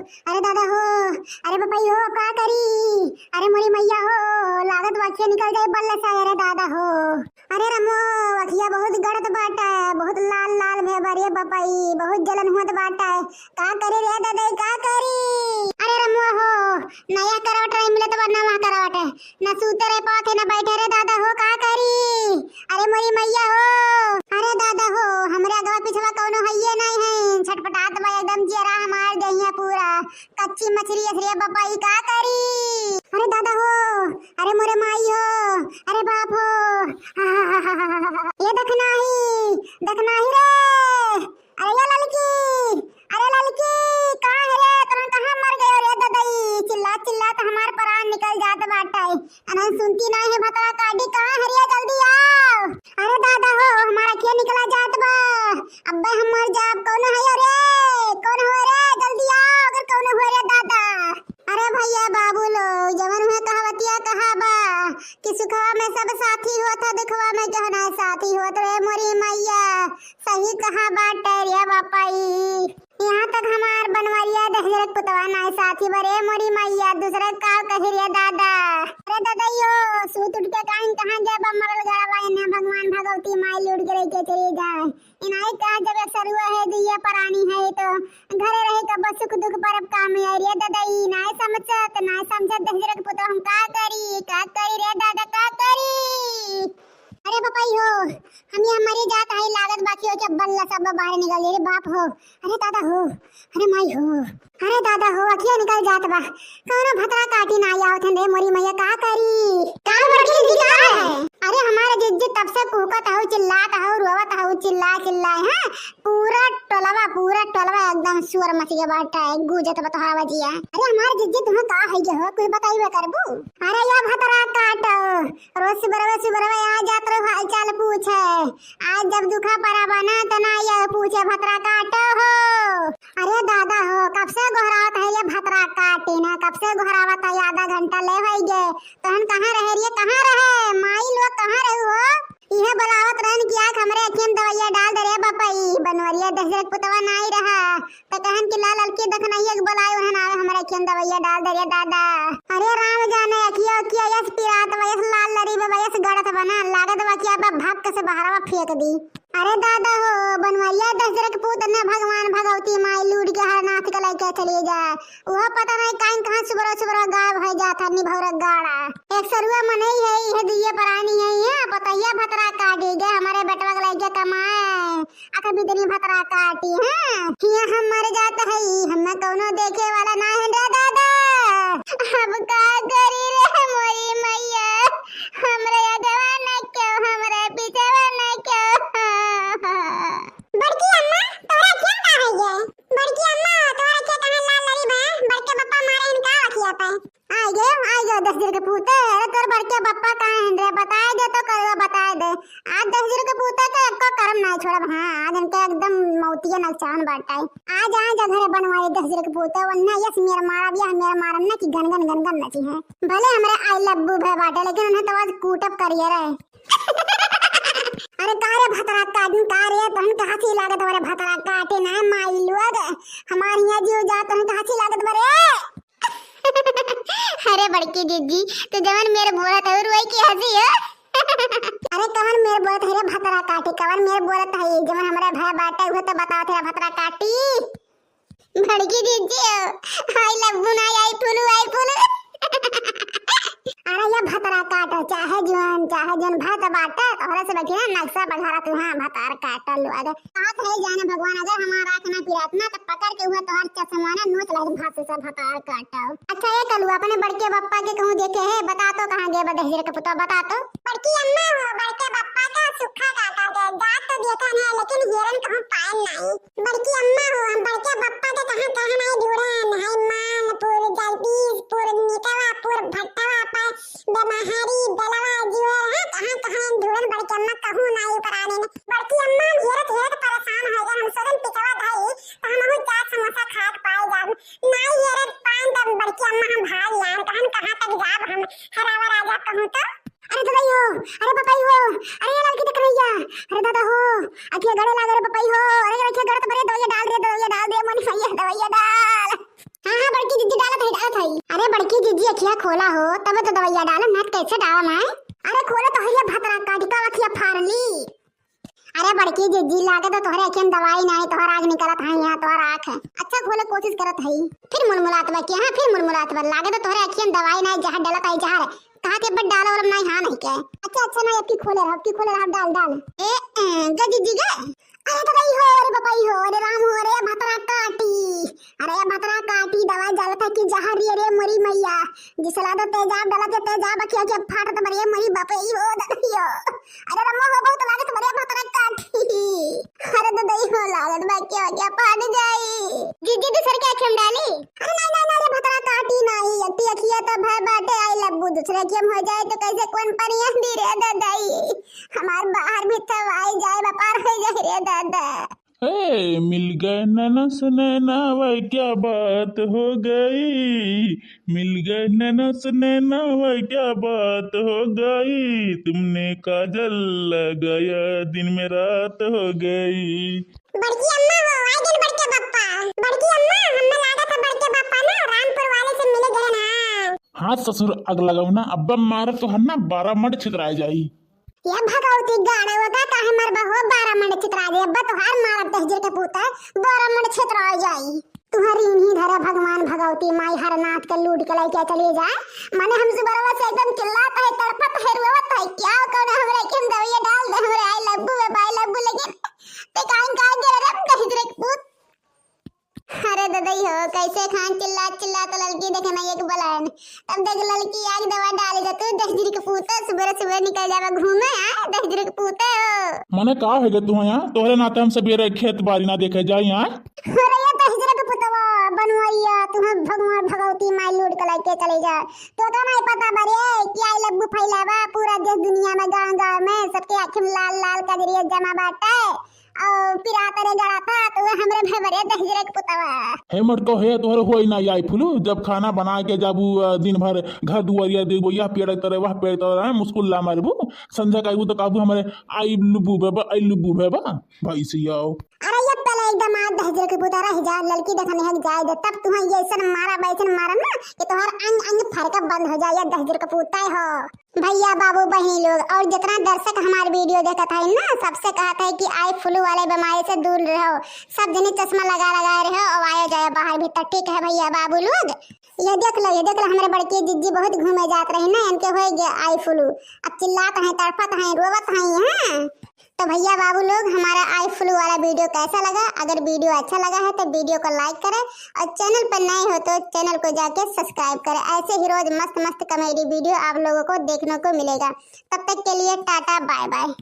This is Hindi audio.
अरे दादा हो, अरे पपाई हो, का करी? अरे मोरी मैया हो, लागत वाक्य निकल जाए बल्ला सा। अरे दादा हो, अरे रमो वखिया बहुत गड़त बाटा है, बहुत लाल लाल में बरे पपाई, बहुत जलन हुआ बाटा है। का करे रे दादा, का करी? अरे रमो हो, नया करवट रही मिले तो वरना वहाँ करवट है, न सूते रह पाते न बैठे रे दादा हो, का करी? अरे मोरी मैया हो, अरे दादा हो, हमरे अगवा पिछवा कौनो हइये नहीं है, छटपटात बा एकदम चेहरा हमार दहिया पूरा कच्ची मछली असरिया पपाई, का करी? अरे दादा हो, अरे मोरे माई हो, अरे बाप हो, ये देखना ही रे। अरे ये लड़की, अरे लड़की कहाँ है रे? तुम कहाँ मर गए रे दादाई? चिल्ला चिल्ला तो हमार प्राण निकल जात बाटे, अनन सुनती नहीं है भतरा काटी, कहाँ है रे? जल्दी आओ। अरे दादा हो, हमारा क्या निकला जात बा, अब्बे हम मर जाब। कौन है रे? कौन हो रे? जल्दी आओ अगर कौन हो रे दादा। अरे भैया बाबू लो, जवन में कहावतिया कहा बा कि सुखवा में सब साथी होता, दुखवा में जहना साथी होत रे मोरी मैया, सही कहा बाटे रे बापाई। यहाँ तक हमार बनवरिया दहजरक पुतवा नाय साथी बरे मोरी मैया, दूसरे का कही रे दादा। अरे दादाइयो, सूत उठ के कहाँ जब मरल गड़वा ने भगवान भगवती माई लूट के लेके चली जाए। इनाई कहा जब सरुआ है दिया परानी है तो घरे रहे का बस सुख दुख पर अब काम है रे दादाई। नाय समझत दहजरक पुतवा हम का करी रे दादा, का करी? अरे पपाई हो, हम ये हमारी जात है लागत बाकी हो, जब बल्ला सब बाहर निकल रे बाप हो। अरे दादा हो, अरे माई हो, अरे दादा हो, अखिया निकल जात बा, कौनो भतरा काटी ना आवत रे मोरी मैया, का करी? का बड़की जी का है? अरे हमारे जिज्जी तब से कूकत हो, चिल्लात हो, रोवत हो, चिल्ला है पूरा टोलवा एकदम सुअर मचिया बाटा है, गूंजत बतहावा जिया। अरे हमारे जिज्जी तुम्हें का है जो कुछ बताइए करबू? अरे या भतरा काट रोज सुबरवा आ जात रो हाल चाल पूछे, आज जब दुखा परा बना तो ना ये पूछे भतरा काटो हो। अरे दादा हो, कब से घोरावत है ये भतरा काटी ना, कब से घोरावत है, आधा घंटा ले होई गे। तहन कहाँ रहे रे? कहाँ रहे माई लोग, कहाँ रहे हो? यह बलावत रहन कि आँख हमरे अखियन दवाइया डाल दे रे बपाई। बनवरिया दहजरत पुतवा नहीं रहा तो कहन कि लाल लड़की देखना ही बुलाए उन्हें आवे हमरे अखियन दवाइया डाल दे रे दादा। अरे राम जाने अखिया अखिया यस पिरात वयस लाल लड़ी वयस गड़त बना लागत बकिया बा भाग के से बहरवा फेंक दी। अरे दादा हो, बनवरिया दहजरत पुत ने भगवान भगवती माई लूट के हर नाथ के लेके चली जा। वह पता नहीं कहाँ सुबह गायब हो जाता निभौर गाड़ा। एक सरुआ मनई है, यह दिए परानी है, ये पतैया भतरा काटी गए हमारे बेटवा के लेके कमाए, आखिर बिदनी भतरा काटी है। ये हम मर जाते है, हमें कौनो देखे वाला ना है रे दादा। अब का करी रे मोरी मैया, हमरे अगवा न क्यों, हमरे पीछे न क्यों? बड़की अम्मा तोरा क्या का है ये? बड़की अम्मा तोरा क्या कहां लाल लड़ी बा? बड़के पप्पा मारे इनका रखिया पे आ गए 10 दिन के पूते। अरे तोर बड़के पप्पा कहां हैं रे? बताए दे तो कर, बताए दे। आज 10 दिन के पूते के एको कर्म नहीं छोड़ब। हां आज इनके एकदम मौतिया नचान बाटाई। आज घरे बनवाए 10 दिन के पूते, वन्ना यस मेरा मारा बिया, मेरा मारन ना कि गन नची है। भले हमरे आई लब्बू भे बाटे, लेकिन उन्हें तो आज कूटअप करिए रे। अरे कारे भतरा काटन कारे तहन कहाँ सी लागत बरे भतरा काटे ना माई लोग, हमार यहाँ जीव जात तहन कहाँ सी लागत बरे। अरे बड़की जीजी तो जवन मेरे बोलत है रोई की हंसी है। अरे कवन मेरे बोलत है भतरा काटे, कवन मेरे बोलत है जवन हमारे भाई बाटे उहे तो बताओ तेरा भतरा काटी। बड़की जीजी आई लब्बू ना आई फुलू। अरे ये भतरा काटो चाहे जन भात बाटे तोहरे से बैठी ना नक्शा बघारा तू। हां भतार काटल लो अगर हाथ है जाने भगवान, अगर हमारा आंख ना पिरात ना तो पकड़ के हुआ तोहर चश्मा ना नोच लग भात से भतार काटो। अच्छा ये कलू अपने बड़के पप्पा के कहूं देखे है, बता तो कहां गए बदहजर के पुता, बता तो। बड़की अम्मा हो, बड़के पप्पा का सुखा काटा गए, दांत तो देखा है लेकिन हेरन कहूं पायल नहीं। बड़की अम्मा हो, हम बड़के पप्पा के कहां नहीं ढूंढन है, मानपुर जगदीशपुर मितवापुर भट्टवा पर बेमहारी बेलवा जीवर है कहां ढूंढन। बड़की अम्मा कहूं नहीं पराने ने। बड़की अम्मा हेरत परेशान हो गए, हम सोचन पिछवा धाई तो हम हो चाट समोसा खात पाए जाब नहीं हेरत पान तब। बड़की अम्मा हम भाग यार कहां तक जाब हम हरावा राजा कहूं तो। अरे दादाई हो, अरे पपाई हो, अरे लड़की देख रही है। अरे दादा हो, अखिया गड़े लागे रे पपाई हो। अरे अखिया गड़े तो बरे दवाई डाल दे मनी सही है, दवाई डाल। हां अखिया खोला हो तब तो दवाइया डालो, ना कैसे डाला मैं? अरे खोले तो हरिया भतरा काटी का अखिया फाड़ ली। अरे बड़की जिज्जी लागे तो तोहरे अखियन दवाई नहीं, तोहर आग निकलत है यहाँ, तोहर आँख है। अच्छा खोले कोशिश करत है, फिर मुलमुलात बा क्या? फिर मुलमुलात बा लागे तो तोहरे अखियन दवाई नहीं, जहर डलत है जहर। कहा के बट डालो और नहीं, हाँ नहीं के। अच्छा ना अब की खोले रहा डाल ए गजी गे। अरे तो गई हो, अरे बपाई हो, अरे राम हो, अरे भतरा काटी, अरे भतरा काटी दवाई डालत है कि जहर रे मरी मैया, जिसला तो तेजाब डालत है, तेजाब अखिया के फाटत बरे मरी बापई हो दहियो। अरे रम्मा हो बहुत लागत बरे भतरा काटी। अरे तो दई हो लागत बा क्या फाट गई। जीजी दूसरे के अखियम डाली? अरे नहीं रे भतरा काटी नहीं, अति अखिया तो भय बाटे आई लब्बू, दूसरे अखियम हो जाए तो कैसे कौन परिया दी रे दादाई, हमार बाहर भी तब आई जाए व्यापार हो जाए रे दादा। हे मिल गए नैना से नैना, वह क्या बात हो गई, मिल गए नैना से नैना, वह क्या बात हो गई, तुमने काजल लगाया दिन में रात हो गई। बड़की अम्मा हो आई दिन बड़के पप्पा, बड़की अम्मा हमें लगा था बड़के पप्पा ना रामपुर वाले से मिले गए ना। हाँ ससुर अग लगाओ ना, अब्बा मारा तो है ना 12 मड छितराए जाई। ये भगवती गाड़े होता काहे मरबा हो 12 मंड चित्रा दे, अब्बा तो हर मारब तहजर के पूता 12 मंड चित्रा जाई। तुम्हारी इन्हीं धरा भगवान भगवती माई हर नाथ के लूट के लेके चले जाए। माने हम सुबरवा से एकदम चिल्लाता है, तड़पत है, रोवत है, क्या कौन हमरे के दवाई डाल दे हमरे आई लब्बू वे बाई लब्बू, लेकिन ते काहे काहे गे रे तहजर के पूत। अरे ददई हो कैसे खान चिल्ला तो लड़की देखे मैं एक बलन, तब देख लड़की आग दवा डाले जा, तू दहजरी के पूता सुबह निकल जावा घूमे आ दहजरी के पूता हो। मने का है तू यहाँ, तोहरे नाते हम सवेरे खेत बाड़ी ना देखे जाए यहाँ। अरे ये दहजरी के पुतवा बनवाइया तुम्हें भगवान भगवती माई लूट के लेके चले जा, तो नहीं पता बरे कि आई लब्बू फैलावा पूरा देश दुनिया में, गांव में सबके आँखें में लाल कजरिया जमा बाटे और फिर आता रे गड़ा था तो हमरे भेबरे दहजरे के पुतवा। हे मटको हे तोहरे होई ना आई फुलू, जब खाना बना के जाबू दिन भर घर दुआरिया देबो, यह पेड़ करे वह पेड़ करे मुस्कुल ला मारबू, संध्या काबू तो काबू हमारे आई लुबू बेबा भाई सियाओ। अरे ये पहले एकदम आ दहजरे के पुतरा हिजा लड़की देखने हक जाए दे, तब तुम्हें ये ऐसा मारा बैसन मारा ना कि तुम्हारा अंग फरका बंद हो जाए, दहजरे के पुता हो। भैया बाबू बहन लोग और जितना दर्शक हमारे वीडियो देखा था ना, सबसे कहा था कि आई फ्लू वाले बीमारी से दूर रहो, सब जने चश्मा लगा रहो और आया जाए बाहर भीतर, ठीक है भैया बाबू लोग। ये देख लो हमारे बड़की जिज्जी बहुत घूमे जात रही ना, इनके हो गया आई फ्लू, अब चिल्लात हैं, तड़पत हैं, रोवत हैं यहाँ। तो भैया बाबू लोग हमारा आई फ्लू वाला वीडियो कैसा लगा? अगर वीडियो अच्छा लगा है तो वीडियो को लाइक करें और चैनल पर नए हो तो चैनल को जाके सब्सक्राइब करें, ऐसे ही रोज मस्त कॉमेडी वीडियो आप लोगों को देखने को मिलेगा। तब तक के लिए टाटा बाय बाय।